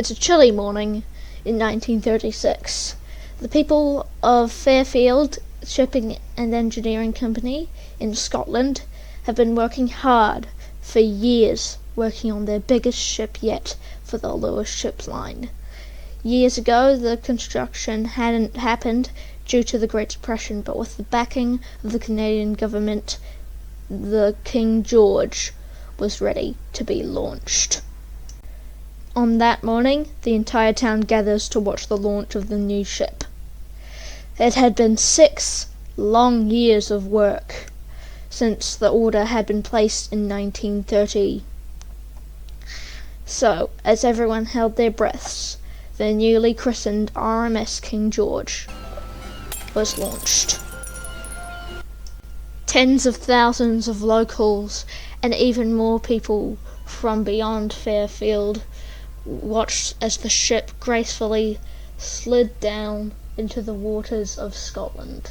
It's a chilly morning in 1936. The people of Fairfield Shipping and Engineering Company in Scotland have been working hard for years, working on their biggest ship yet for the Lewis ship line. Years ago, the construction hadn't happened due to the Great Depression, but with the backing of the Canadian government, the King George was ready to be launched. On that morning, the entire town gathers to watch the launch of the new ship. It had been 6 long years of work since the order had been placed in 1930. So, as everyone held their breaths, the newly christened RMS King George was launched. Tens of thousands of locals and even more people from beyond Fairfield watched as the ship gracefully slid down into the waters of Scotland.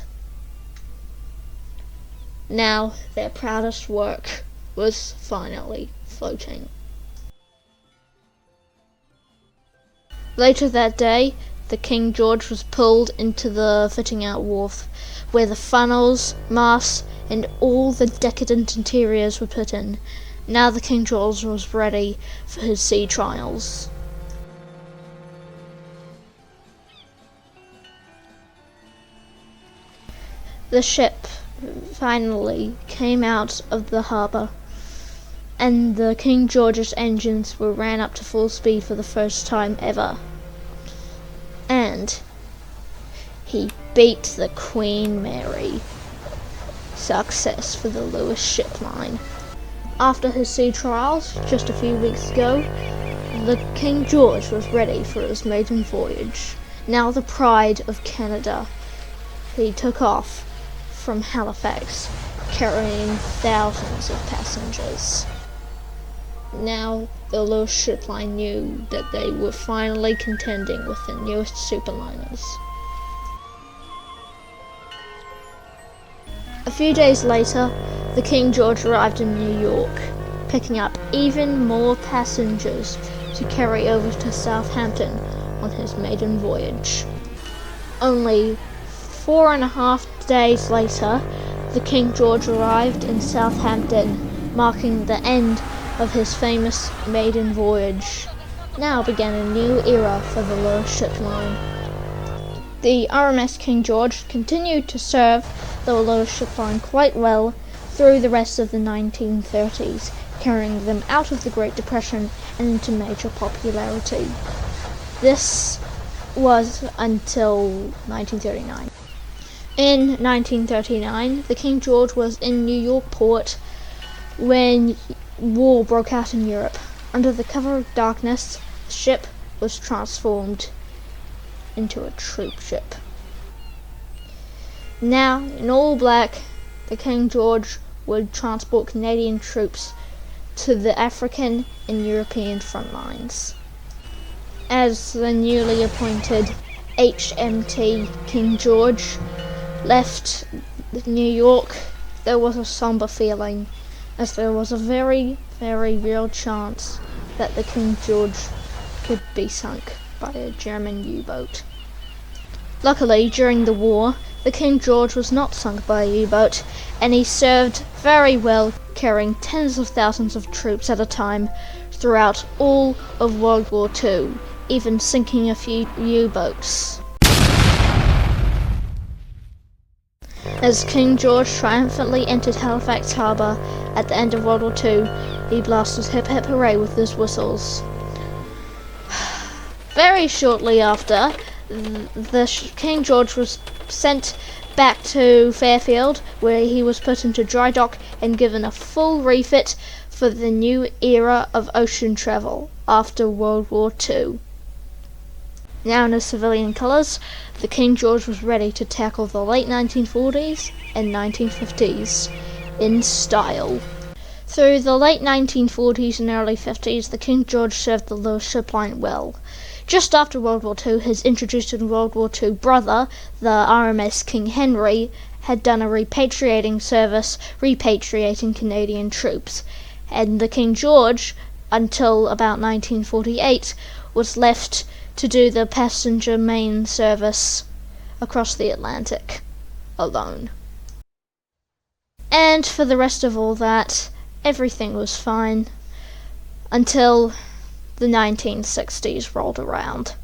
Now their proudest work was finally floating. Later that day, the King George was pulled into the fitting out wharf, where the funnels, masts, and all the decadent interiors were put in. Now the King George was ready for his sea trials. The ship finally came out of the harbour, and the King George's engines were ran up to full speed for the first time ever. And he beat the Queen Mary. Success for the Lewis ship line. After his sea trials just a few weeks ago, the King George was ready for his maiden voyage. Now the pride of Canada, he took off from Halifax, carrying thousands of passengers. Now the Lewis ship line knew that they were finally contending with the newest superliners. A few days later, the King George arrived in New York, picking up even more passengers to carry over to Southampton on his maiden voyage. Only 4.5 days later, the King George arrived in Southampton, marking the end of his famous maiden voyage. Now began a new era for the Lewis ship line. The RMS King George continued to serve the Lewis ship line quite well through the rest of the 1930s, carrying them out of the Great Depression and into major popularity. This was until 1939. In 1939, the King George was in New York port when war broke out in Europe. Under the cover of darkness, the ship was transformed into a troop ship. Now, in all black, the King George would transport Canadian troops to the African and European front lines. As the newly appointed HMT King George left New York, there was a somber feeling, as there was a very, very real chance that the King George could be sunk by a German U-boat. Luckily, during the war, the King George was not sunk by a U-boat, and he served very well, carrying tens of thousands of troops at a time throughout all of World War II, even sinking a few U-boats. As King George triumphantly entered Halifax Harbour at the end of World War II, he blasted Hip Hip Hooray with his whistles. Very shortly after, the King George was sent back to Fairfield, where he was put into dry dock and given a full refit for the new era of ocean travel after World War II. Now in his civilian colours, the King George was ready to tackle the late 1940s and 1950s in style. Through the late 1940s and early 50s, the King George served the Lewis ship line well. Just after World War II, his introduced in World War II brother, the RMS King Henry, had done a repatriating service, repatriating Canadian troops, and the King George, until about 1948, was left to do the passenger main service across the Atlantic alone. And for the rest of all that, everything was fine until the 1960s rolled around.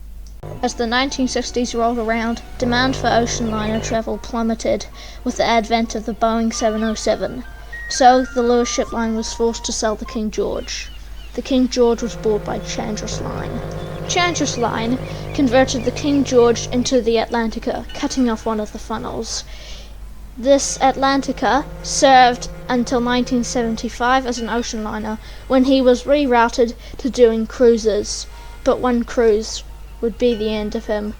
As the 1960s rolled around, demand for ocean liner travel plummeted with the advent of the Boeing 707. So the Lewis Ship Line was forced to sell the King George. The King George was bought by Chandra's Line. Chandra's Line converted the King George into the Atlantica, cutting off one of the funnels. This Atlantica served until 1975 as an ocean liner, when he was rerouted to doing cruises, but one cruise would be the end of him.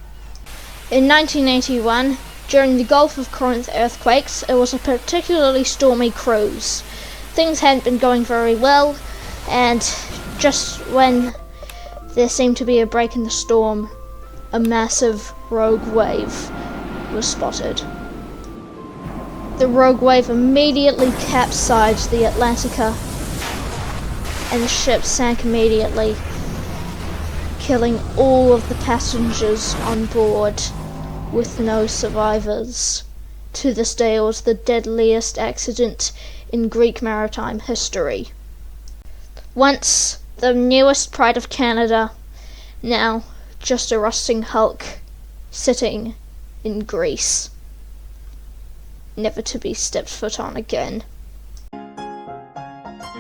In 1981, during the Gulf of Corinth earthquakes, it was a particularly stormy cruise. Things hadn't been going very well, and just when there seemed to be a break in the storm, a massive rogue wave was spotted. The rogue wave immediately capsized the Atlantica, and the ship sank immediately, killing all of the passengers on board with no survivors. To this day, it was the deadliest accident in Greek maritime history. Once the newest pride of Canada, now just a rusting hulk sitting in Greece, never to be stepped foot on again.